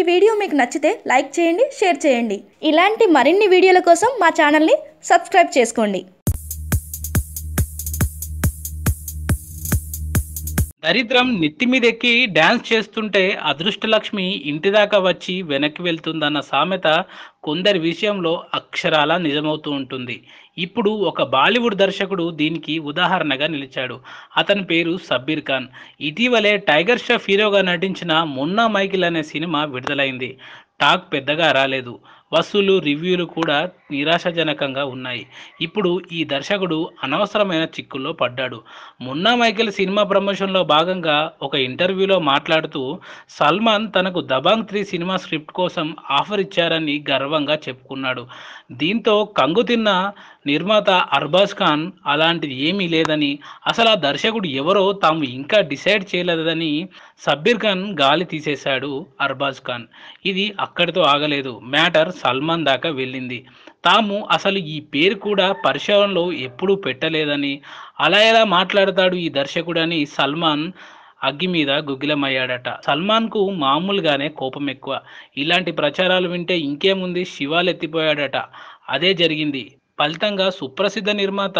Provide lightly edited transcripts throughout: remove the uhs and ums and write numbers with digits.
Video మీకు నచ్చితే like చేయండి, షేర్ చేయండి. ఇలాంటి మరిన్ని వీడియోల కోసం మా ఛానల్ని సబ్స్క్రైబ్ చేసుకోండి. దరిద్రం నెత్తిమీదెక్కి డ్యాన్స్ చేస్తుంటే అదృష్టలక్ష్మి ఇంటిదాకా వచ్చి వెనక్కి వెళ్తుందన్న సామెత కొందరి విషయంలో అక్షరాలా నిజమవుతూ ఉంటుంది. ఇప్పుడు ఒక బాలీవుడ్ దర్శకుడు దీనికి ఉదాహరణగా నిలిచాడు. అతని పేరు సబ్బీర్ ఖాన్. ఇటీవలే టైగర్ ష్రాఫ్ హీరోగా నటించిన మున్నా మైకిల్ అనే సినిమా విడుదలైంది. టాక్ పెద్దగా రాలేదు. వసూలు, రివ్యూలు కూడా నిరాశాజనకంగా ఉన్నాయి. ఇప్పుడు ఈ దర్శకుడు అనవసరమైన చిక్కుల్లో పడ్డాడు. మున్నా మైకేల్ సినిమా ప్రమోషన్లో భాగంగా ఒక ఇంటర్వ్యూలో మాట్లాడుతూ సల్మాన్ తనకు దబాంగ్ 3 సినిమా స్క్రిప్ట్ కోసం ఆఫర్ ఇచ్చారని గర్వంగా చెప్పుకున్నాడు. దీంతో కంగుతిన్న నిర్మాత అర్బాజ్ ఖాన్ అలాంటిది ఏమీ లేదని, అసలు ఆ దర్శకుడు ఎవరో తాము ఇంకా డిసైడ్ చేయలేదని సబ్బీర్ ఖాన్ గాలి తీసేశాడు. అర్బాజ్ ఖాన్ ఇది అక్కడితో ఆగలేదు. మ్యాటర్ సల్మాన్ దాకా వెళ్ళింది. తాము అసలు ఈ పేరు కూడా పరిశోధనలో ఎప్పుడూ పెట్టలేదని, అలా ఎలా మాట్లాడతాడు ఈ దర్శకుడని సల్మాన్ అగ్గి మీద గుగ్గిలమయ్యాడట. సల్మాన్కు మామూలుగానే కోపం ఎక్కువ. ఇలాంటి ప్రచారాలు వింటే ఇంకేముంది, శివాలెత్తిపోయాడట. అదే జరిగింది. ఫలితంగా సుప్రసిద్ధ నిర్మాత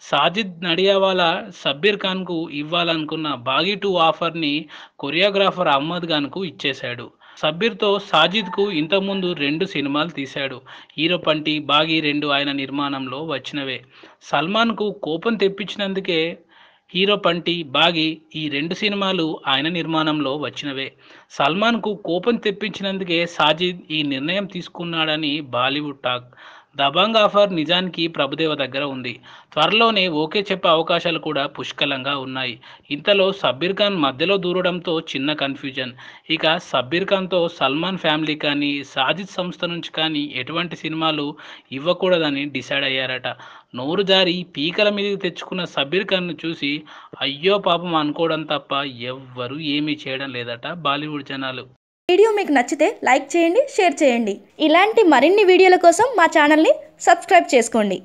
సాజిద్ నడియావాలా సబ్బీర్ ఖాన్కు ఇవ్వాలనుకున్న బాగీ 2 ఆఫర్ని కొరియోగ్రాఫర్ అహ్మద్ ఖాన్కు ఇచ్చేశాడు. సబ్బీర్తో సాజిద్కు ఇంతకుముందు 2 సినిమాలు తీశాడు. హీరో పంటి, బాగీ 2 ఆయన నిర్మాణంలో వచ్చినవే. సల్మాన్కు కోపం తెప్పించినందుకే హీరో పంటి, బాగీ ఈ 2 సినిమాలు ఆయన నిర్మాణంలో వచ్చినవే. సల్మాన్కు కోపం తెప్పించినందుకే సాజిద్ ఈ నిర్ణయం తీసుకున్నాడని బాలీవుడ్ టాక్. దబాంగ్ ఆఫర్ నిజానికి ప్రభుదేవ దగ్గర ఉంది. త్వరలోనే ఓకే చెప్పే అవకాశాలు కూడా పుష్కలంగా ఉన్నాయి. ఇంతలో సబ్బీర్ ఖాన్ మధ్యలో దూరడంతో చిన్న కన్ఫ్యూజన్. ఇక సబ్బీర్ ఖాన్తో సల్మాన్ ఫ్యామిలీ కానీ, సాజిద్ సంస్థ నుంచి కానీ ఎటువంటి సినిమాలు ఇవ్వకూడదని డిసైడ్ అయ్యారట. నోరు జారి పీకల మీదకి తెచ్చుకున్న సబ్బీర్ ఖాన్ను చూసి అయ్యో పాపం అనుకోవడం తప్ప ఎవ్వరూ ఏమీ చేయడం లేదట బాలీవుడ్ జనాలు. వీడియో మీకు నచ్చితే లైక్ చేయండి, షేర్ చేయండి. ఇలాంటి మరిన్ని వీడియోల కోసం మా ఛానల్ని సబ్స్క్రైబ్ చేసుకోండి.